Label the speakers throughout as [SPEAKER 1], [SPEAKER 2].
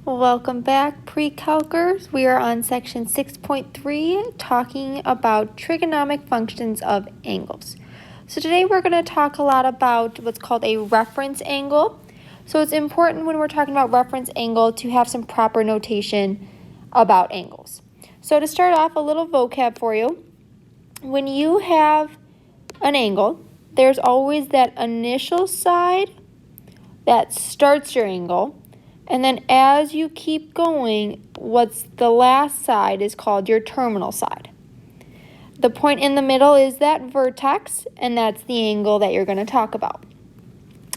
[SPEAKER 1] Welcome back, pre-calcers. We are on section 6.3 talking about trigonomic functions of angles. So today we're going to talk a lot about what's called a reference angle. So it's important when we're talking about reference angle to have some proper notation about angles. So to start off, a little vocab for you. When you have an angle, there's always that initial side that starts your angle. And then as you keep going, what's the last side is called your terminal side. The point in the middle is that vertex, and that's the angle that you're going to talk about.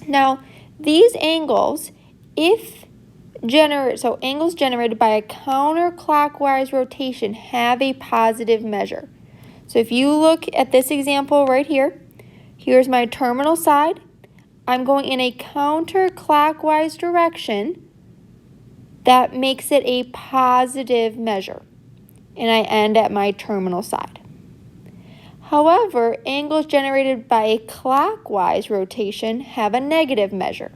[SPEAKER 1] Now, these angles, angles generated by a counterclockwise rotation have a positive measure. So if you look at this example right here, here's my terminal side. I'm going in a counterclockwise direction. That makes it a positive measure, and I end at my terminal side. However, angles generated by a clockwise rotation have a negative measure.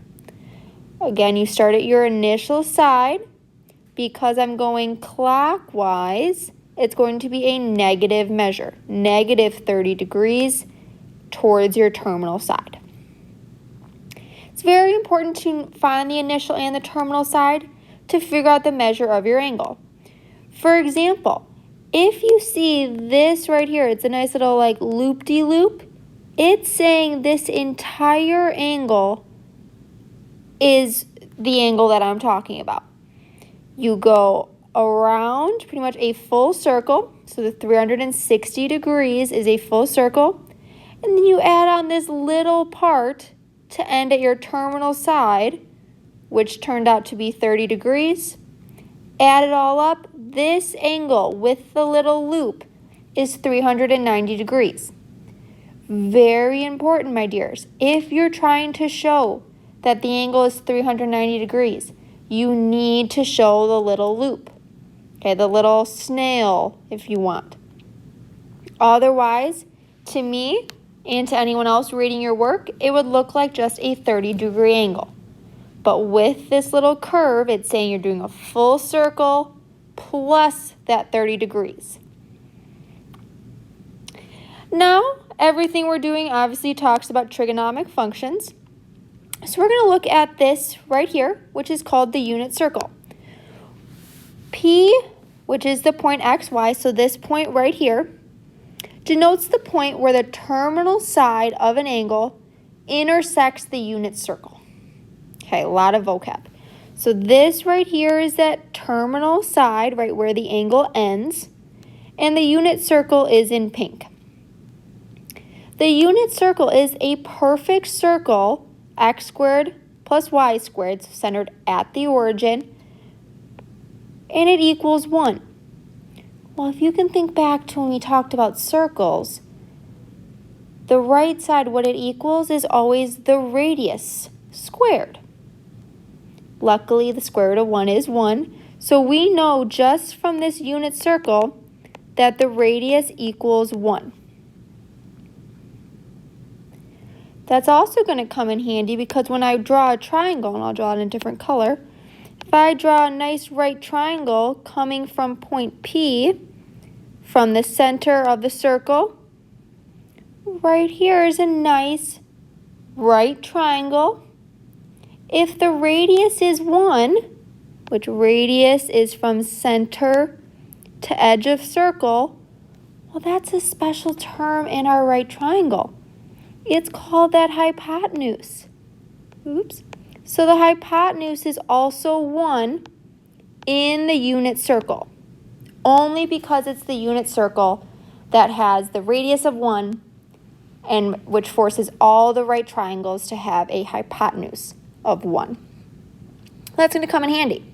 [SPEAKER 1] Again, you start at your initial side. Because I'm going clockwise, it's going to be a negative measure, negative 30 degrees towards your terminal side. It's very important to find the initial and the terminal side to figure out the measure of your angle. For example, if you see this right here, it's a nice little like loop-de-loop. It's saying this entire angle is the angle that I'm talking about. You go around pretty much a full circle, so the 360 degrees is a full circle, and then you add on this little part to end at your terminal side, which turned out to be 30 degrees. Add it all up, this angle with the little loop is 390 degrees. Very important, my dears. If you're trying to show that the angle is 390 degrees, you need to show the little loop. Okay, the little snail if you want. Otherwise, to me and to anyone else reading your work, it would look like just a 30-degree angle. But with this little curve, it's saying you're doing a full circle plus that 30 degrees. Now, everything we're doing obviously talks about trigonomic functions. So we're going to look at this right here, which is called the unit circle. P, which is the point x, y, so this point right here, denotes the point where the terminal side of an angle intersects the unit circle. Okay, a lot of vocab. So this right here is that terminal side, right where the angle ends, and the unit circle is in pink. The unit circle is a perfect circle, x squared plus y squared, centered at the origin, and it equals 1. Well, if you can think back to when we talked about circles, the right side, what it equals, is always the radius squared. Luckily, the square root of 1 is 1, so we know just from this unit circle that the radius equals 1. That's also going to come in handy because when I draw a triangle, and I'll draw it in a different color, if I draw a nice right triangle coming from point P, from the center of the circle, right here is a nice right triangle. If the radius is 1, which radius is from center to edge of circle, well, that's a special term in our right triangle. It's called that hypotenuse. Oops. So the hypotenuse is also 1 in the unit circle, only because it's the unit circle that has the radius of 1 and which forces all the right triangles to have a hypotenuse of 1. That's going to come in handy.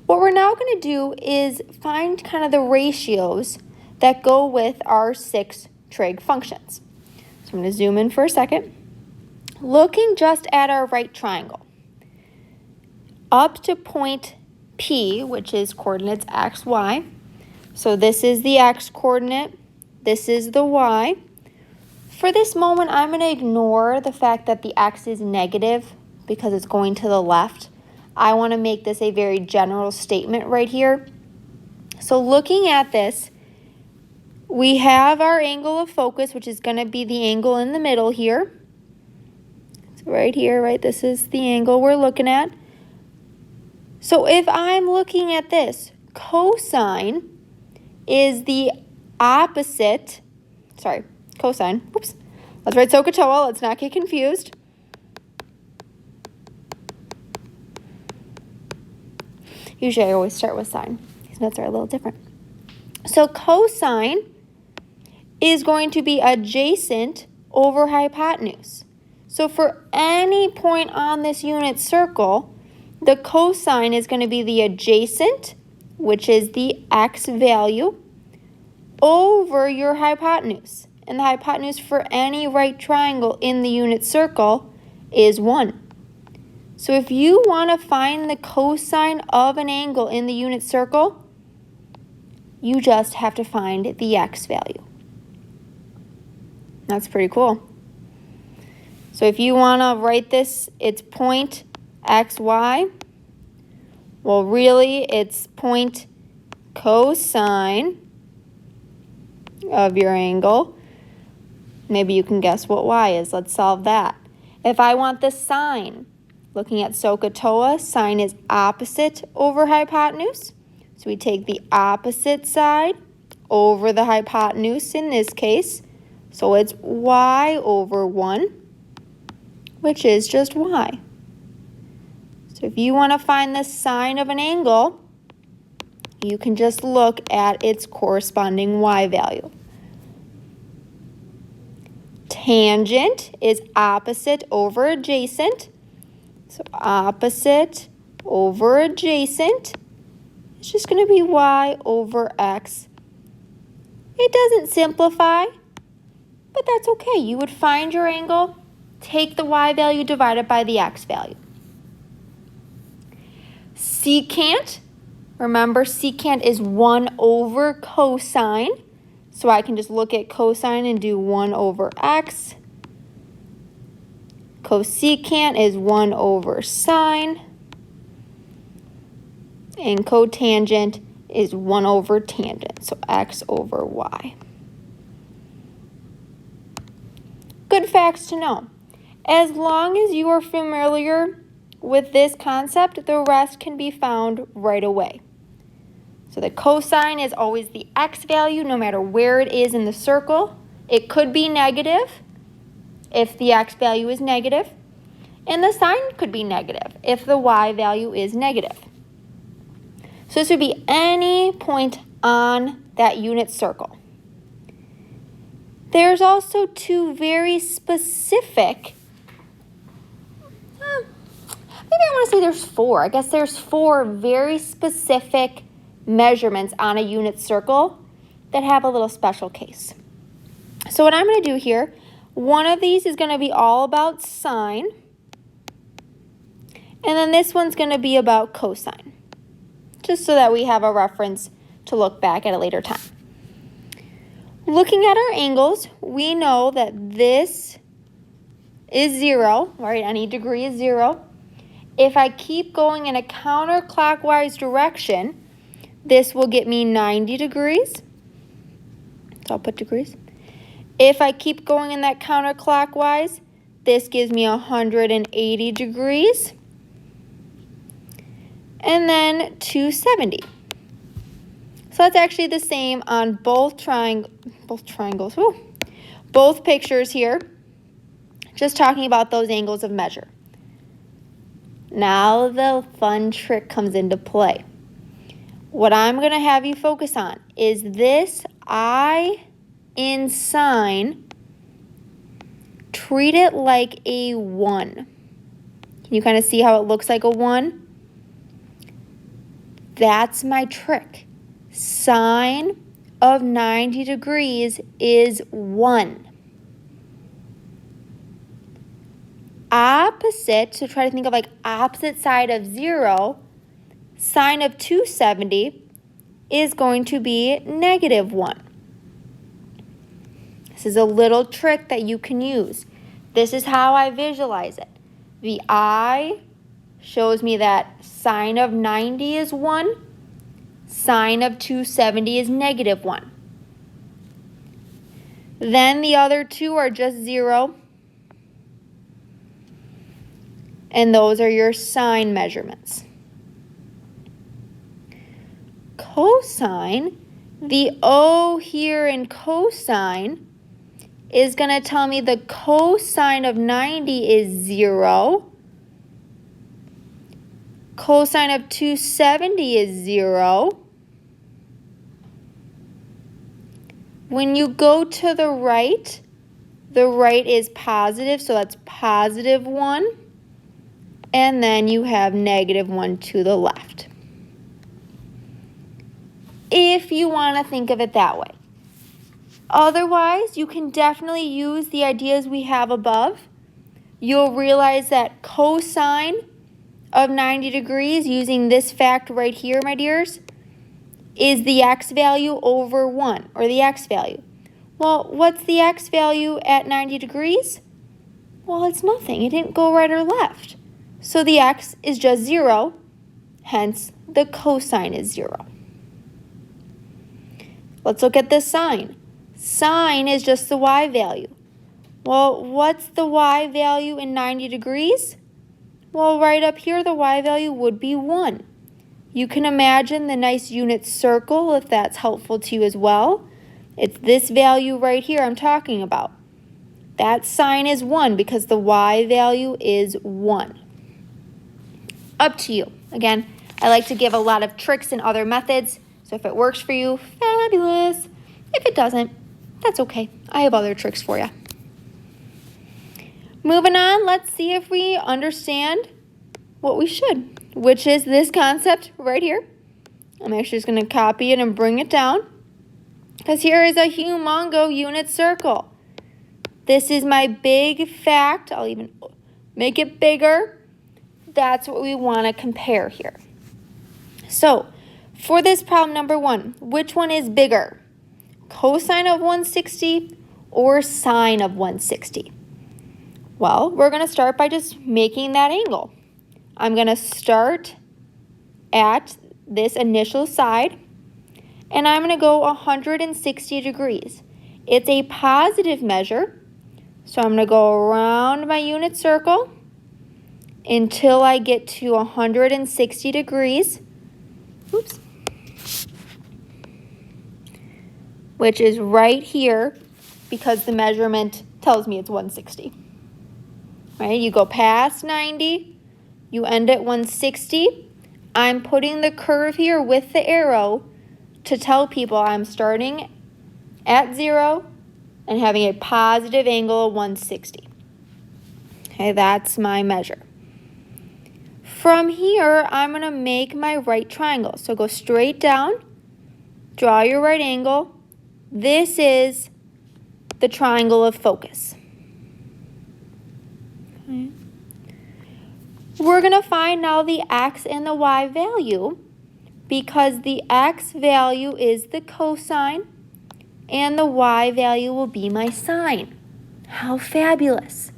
[SPEAKER 1] What we're now going to do is find kind of the ratios that go with our 6 trig functions. So I'm going to zoom in for a second. Looking just at our right triangle, up to point P, which is coordinates x, y. So this is the x coordinate, this is the y. For this moment, I'm going to ignore the fact that the x is negative because it's going to the left. I want to make this a very general statement right here. So looking at this, we have our angle of focus, which is going to be the angle in the middle here. So right here, right, this is the angle we're looking at. So if I'm looking at this, cosine is the opposite, cosine, whoops. Let's write SOHCAHTOA, let's not get confused. Usually I always start with sine. These notes are a little different. So cosine is going to be adjacent over hypotenuse. So for any point on this unit circle, the cosine is going to be the adjacent, which is the x value, over your hypotenuse. And the hypotenuse for any right triangle in the unit circle is 1. So if you want to find the cosine of an angle in the unit circle, you just have to find the x value. That's pretty cool. So if you want to write this, it's point xy. Well, really, it's point cosine of your angle. Maybe you can guess what y is. Let's solve that. If I want the sine, looking at SOHCAHTOA, sine is opposite over hypotenuse. So we take the opposite side over the hypotenuse in this case. So it's y over 1, which is just y. So if you want to find the sine of an angle, you can just look at its corresponding y value. Tangent is opposite over adjacent. So opposite over adjacent, it's just going to be y over x. It doesn't simplify, but that's okay. You would find your angle, take the y value divided by the x value. Secant, remember secant is 1 over cosine. So I can just look at cosine and do 1 over x. Cosecant is 1 over sine. And cotangent is 1 over tangent, so x over y. Good facts to know. As long as you are familiar with this concept, the rest can be found right away. So the cosine is always the x value no matter where it is in the circle. It could be negative if the x value is negative, and the sine could be negative if the y value is negative. So this would be any point on that unit circle. There's also two very specific, maybe I want to say there's 4. I guess there's 4 very specific measurements on a unit circle that have a little special case. So what I'm going to do here, one of these is going to be all about sine, and then this one's going to be about cosine, just so that we have a reference to look back at a later time. Looking at our angles, we know that this is 0, right? Any degree is 0. If I keep going in a counterclockwise direction, this will get me 90 degrees. So I'll put degrees. If I keep going in that counterclockwise, this gives me 180 degrees. And then 270. So that's actually the same on both pictures here. Just talking about those angles of measure. Now the fun trick comes into play. What I'm going to have you focus on is this I in sine, treat it like a 1. Can you kind of see how it looks like a 1? That's my trick. Sine of 90 degrees is 1. Opposite, so try to think of like opposite side of 0, sine of 270 is going to be -1. This is a little trick that you can use. This is how I visualize it. The I shows me that sine of 90 is 1, sine of 270 is negative 1. Then the other two are just 0, and those are your sine measurements. Cosine, the O here in cosine is going to tell me the cosine of 90 is 0. Cosine of 270 is 0. When you go to the right is positive, so that's positive 1. And then you have negative 1 to the left, if you want to think of it that way. Otherwise, you can definitely use the ideas we have above. You'll realize that cosine of 90 degrees, using this fact right here, my dears, is the x value over 1, or the x value. Well, what's the x value at 90 degrees? Well, it's nothing. It didn't go right or left. So the x is just 0, hence the cosine is 0. Let's look at the sine. Sine is just the y value. Well, what's the y value in 90 degrees? Well, right up here, the y value would be 1. You can imagine the nice unit circle if that's helpful to you as well. It's this value right here I'm talking about. That sine is 1 because the y value is 1. Up to you. Again, I like to give a lot of tricks and other methods, so if it works for you, fabulous. If it doesn't, that's okay. I have other tricks for you. Moving on, let's see if we understand what we should, which is this concept right here. I'm actually just going to copy it and bring it down, because here is a humongo unit circle. This is my big fact. I'll even make it bigger. That's what we want to compare here. So, for this problem number 1, which one is bigger? Cosine of 160 or sine of 160? Well, we're going to start by just making that angle. I'm going to start at this initial side, and I'm going to go 160 degrees. It's a positive measure, so I'm going to go around my unit circle until I get to 160 degrees. Oops. Which is right here, because the measurement tells me it's 160. Right? You go past 90, you end at 160. I'm putting the curve here with the arrow to tell people I'm starting at 0 and having a positive angle of 160. Okay, that's my measure. From here, I'm going to make my right triangle. So go straight down, draw your right angle. This is the triangle of focus. Okay. We're going to find now the x and the y value, because the x value is the cosine and the y value will be my sine. How fabulous.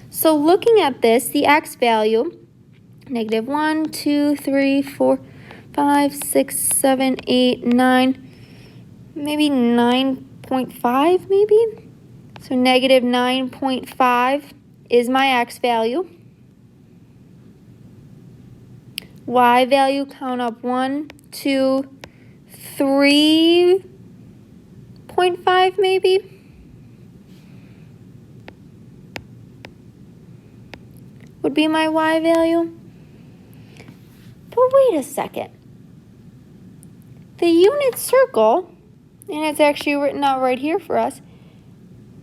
[SPEAKER 1] So looking at this, the x value, negative 1, 2, 3, 4, 5, 6, 7, 8, 9, maybe 9.5 maybe? So negative 9.5 is my x value. Y value, count up 1, 2, 3.5 maybe? Would be my y value. But wait a second. The unit circle, and it's actually written out right here for us,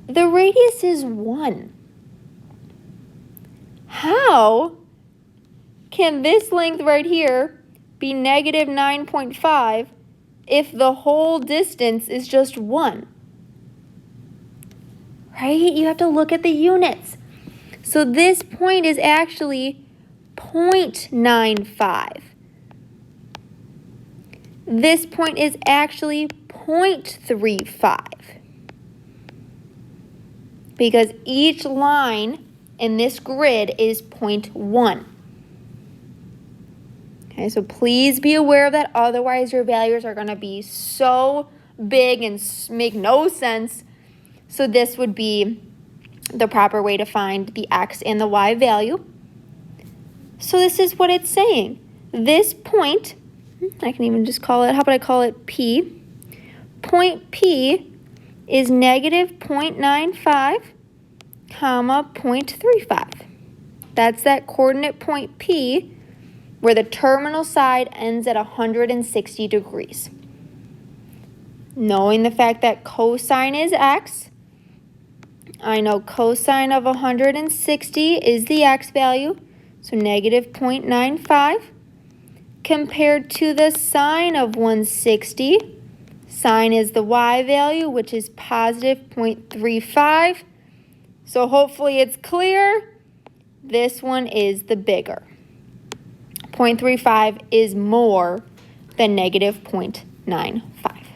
[SPEAKER 1] the radius is 1. How can this length right here be negative 9.5 if the whole distance is just 1? Right? You have to look at the units. So this point is actually 0.95. This point is actually 0.35. Because each line in this grid is 0.1. Okay, so please be aware of that. Otherwise, your values are going to be so big and make no sense. So this would be the proper way to find the x and the y value. So this is what it's saying. This point, I can even just call it, how about I call it P? Point P is negative 0.95, comma 0.35. That's that coordinate point P where the terminal side ends at 160 degrees. Knowing the fact that cosine is x, I know cosine of 160 is the x value, so negative 0.95, compared to the sine of 160. Sine is the y value, which is positive 0.35. So hopefully it's clear. This one is the bigger. 0.35 is more than negative 0.95.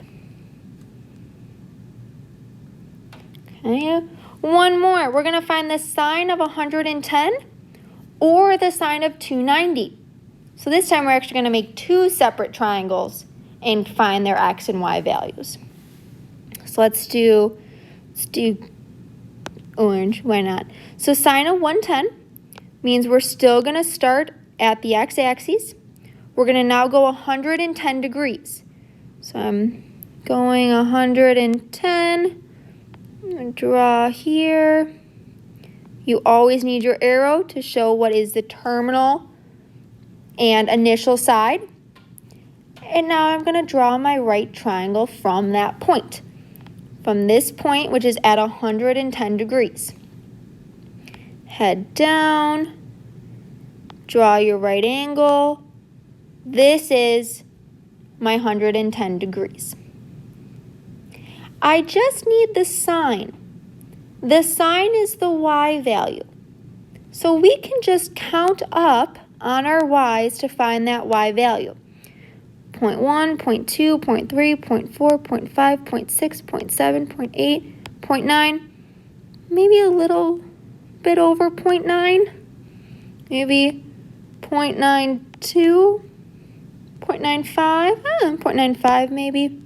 [SPEAKER 1] Okay, one more. We're going to find the sine of 110 or the sine of 290. So this time we're actually going to make two separate triangles and find their x and y values. So let's do orange, why not? So sine of 110 means we're still going to start at the x-axis. We're going to now go 110 degrees. So I'm going 110. I'm going to draw here. You always need your arrow to show what is the terminal and initial side. And now I'm going to draw my right triangle from that point. From this point, which is at 110 degrees. Head down. Draw your right angle. This is my 110 degrees. I just need the sine. The sine is the y value. So we can just count up on our y's to find that y value. 0.1, 0.2, 0.3, 0.4, 0.5, 0.6, 0.7, 0.8, 0.9, maybe a little bit over 0.9, maybe 0.92, 0.95, 0.95 maybe.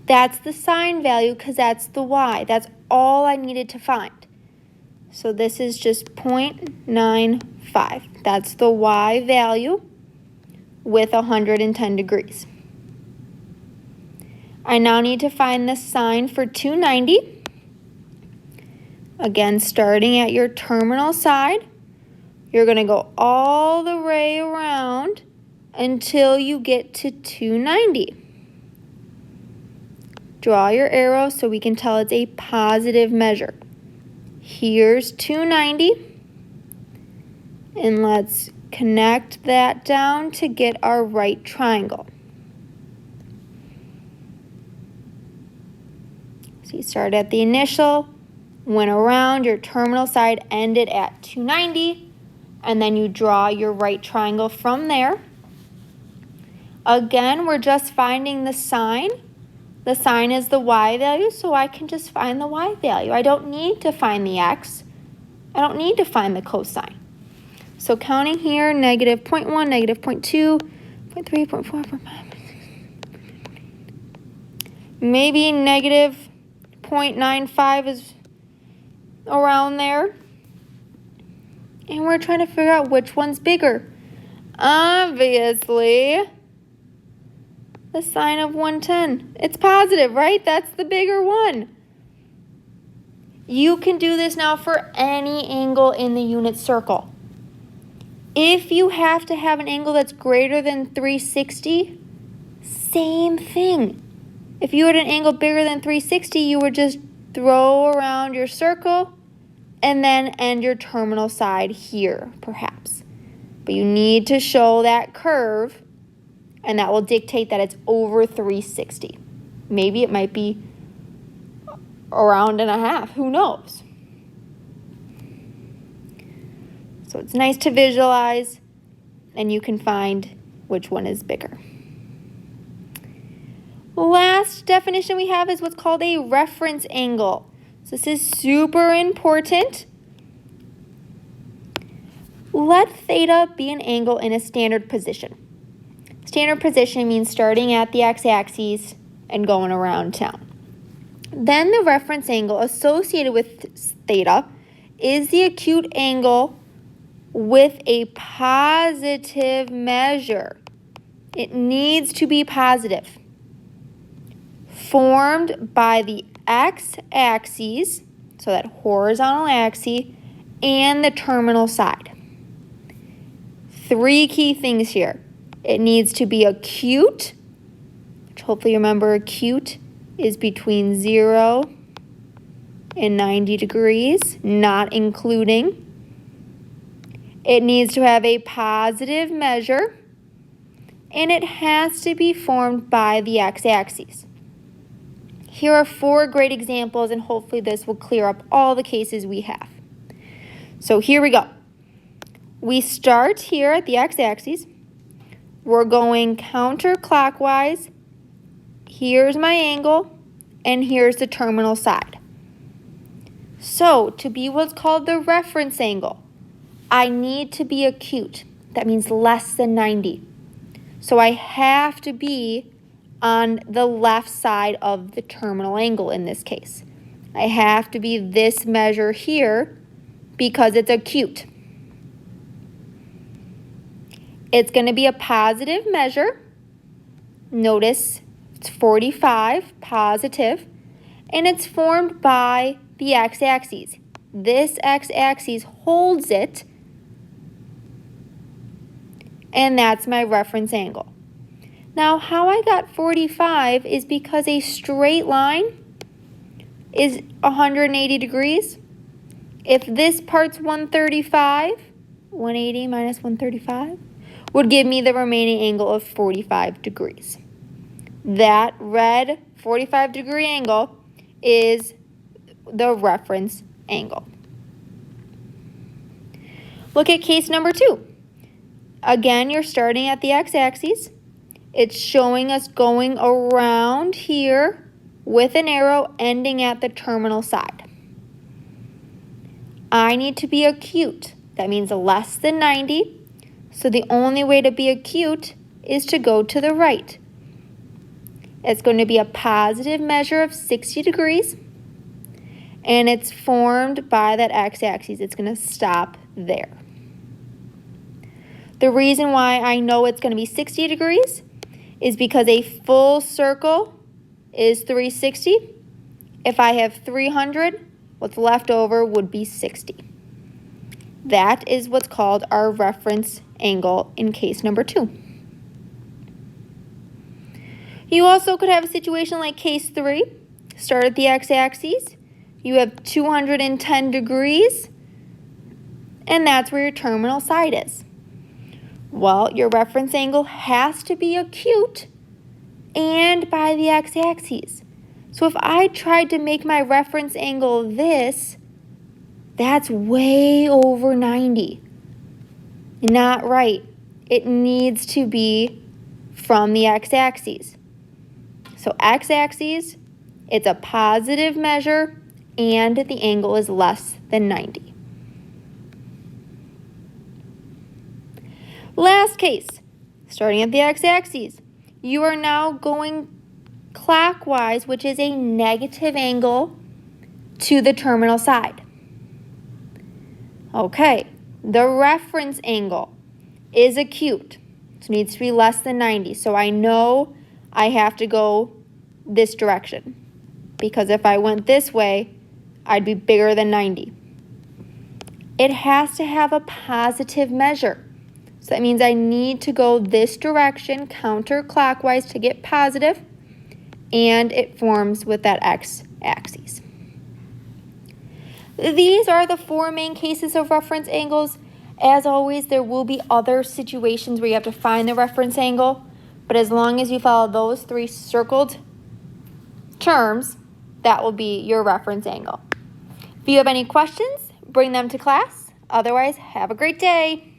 [SPEAKER 1] That's the sine value because that's the y. That's all I needed to find. So this is just 0.95. That's the y value with 110 degrees. I now need to find the sine for 290. Again, starting at your terminal side, you're going to go all the way around until you get to 290. Draw your arrow so we can tell it's a positive measure. Here's 290. And let's connect that down to get our right triangle. So you start at the initial, went around, your terminal side ended at 290, and then you draw your right triangle from there. Again, we're just finding the sine. The sine is the y value, so I can just find the y value. I don't need to find the x. I don't need to find the cosine. So counting here, negative 0.1, negative 0.2, 0.3, 0.4, 0.5. Maybe negative 0.95 is around there. And we're trying to figure out which one's bigger. Obviously, the sine of 110. It's positive, right? That's the bigger one. You can do this now for any angle in the unit circle. If you have to have an angle that's greater than 360, same thing. If you had an angle bigger than 360, you would just throw around your circle and then end your terminal side here, perhaps. But you need to show that curve, and that will dictate that it's over 360. Maybe it might be a round and a half. Who knows? So it's nice to visualize, and you can find which one is bigger. Last definition we have is what's called a reference angle. So this is super important. Let theta be an angle in a standard position. Standard position means starting at the x-axis and going around town. Then the reference angle associated with theta is the acute angle with a positive measure. It needs to be positive. Formed by the x-axis, so that horizontal axis, and the terminal side. 3 key things here. It needs to be acute, which hopefully you remember acute is between 0 and 90 degrees, not including. It needs to have a positive measure, and it has to be formed by the x-axis. Here are 4 great examples, and hopefully this will clear up all the cases we have. So here we go. We start here at the x-axis. We're going counterclockwise. Here's my angle, and here's the terminal side. So to be what's called the reference angle, I need to be acute. That means less than 90. So I have to be on the left side of the terminal angle in this case. I have to be this measure here because it's acute. It's going to be a positive measure. Notice it's 45, positive, and it's formed by the x-axis. This x-axis holds it, and that's my reference angle. Now, how I got 45 is because a straight line is 180 degrees. If this part's 135, 180 minus 135, would give me the remaining angle of 45 degrees. That red 45-degree angle is the reference angle. Look at case number 2. Again, you're starting at the x-axis. It's showing us going around here with an arrow ending at the terminal side. I need to be acute. That means less than 90. So the only way to be acute is to go to the right. It's going to be a positive measure of 60 degrees, and it's formed by that x-axis. It's going to stop there. The reason why I know it's going to be 60 degrees is because a full circle is 360. If I have 300, what's left over would be 60. That is what's called our reference angle in case number 2. You also could have a situation like case 3. Start at the x-axis. You have 210 degrees, and that's where your terminal side is. Well, your reference angle has to be acute and by the x-axis. So if I tried to make my reference angle this, that's way over 90. Not right. It needs to be from the x-axis. So x-axis, it's a positive measure, and the angle is less than 90. Last case, starting at the x-axis, you are now going clockwise, which is a negative angle to the terminal side. Okay, the reference angle is acute, so it needs to be less than 90. So I know I have to go this direction, because if I went this way, I'd be bigger than 90. It has to have a positive measure. So that means I need to go this direction counterclockwise to get positive, and it forms with that x-axis. These are the 4 main cases of reference angles. As always, there will be other situations where you have to find the reference angle, but as long as you follow those 3 circled terms, that will be your reference angle. If you have any questions, bring them to class. Otherwise, have a great day.